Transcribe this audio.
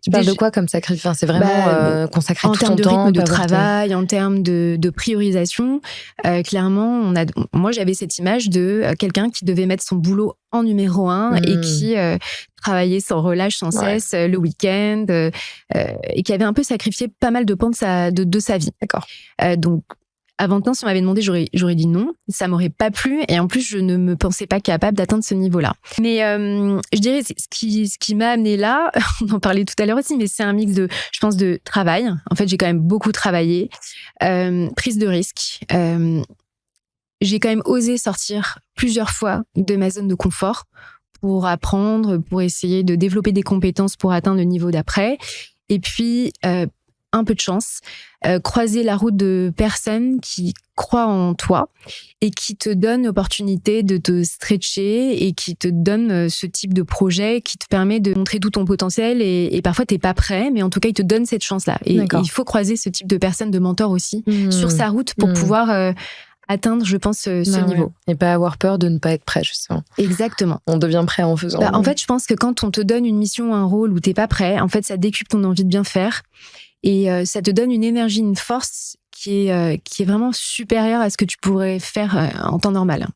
Tu parles de quoi comme sacrifice? Enfin, c'est vraiment consacrer tout ton temps en termes de rythme de travail, en termes de priorisation. Clairement, moi, j'avais cette image de quelqu'un qui devait mettre son boulot en numéro 1 et qui travaillait sans relâche, sans cesse, le week-end, et qui avait un peu sacrifié pas mal de pans de sa vie. D'accord. Donc, avant temps, si on m'avait demandé, j'aurais dit non. Ça m'aurait pas plu. Et en plus, je ne me pensais pas capable d'atteindre ce niveau-là. Mais je dirais, ce qui m'a amené là, on en parlait tout à l'heure aussi, mais c'est un mix je pense, de travail. En fait, j'ai quand même beaucoup travaillé. Prise de risque. J'ai quand même osé sortir plusieurs fois de ma zone de confort pour apprendre, pour essayer de développer des compétences pour atteindre le niveau d'après. Et puis, un peu de chance, croiser la route de personnes qui croient en toi et qui te donnent l'opportunité de te stretcher et qui te donnent ce type de projet qui te permet de montrer tout ton potentiel et parfois t'es pas prêt, mais en tout cas ils te donnent cette chance-là. Et il faut croiser ce type de personnes, de mentors aussi, sur sa route pour pouvoir atteindre, je pense, ce niveau. Et pas avoir peur de ne pas être prêt, justement. Exactement. On devient prêt en faisant. En fait, je pense que quand on te donne une mission, un rôle où t'es pas prêt, en fait, ça décuple ton envie de bien faire. Et ça te donne une énergie, une force qui est vraiment supérieure à ce que tu pourrais faire en temps normal.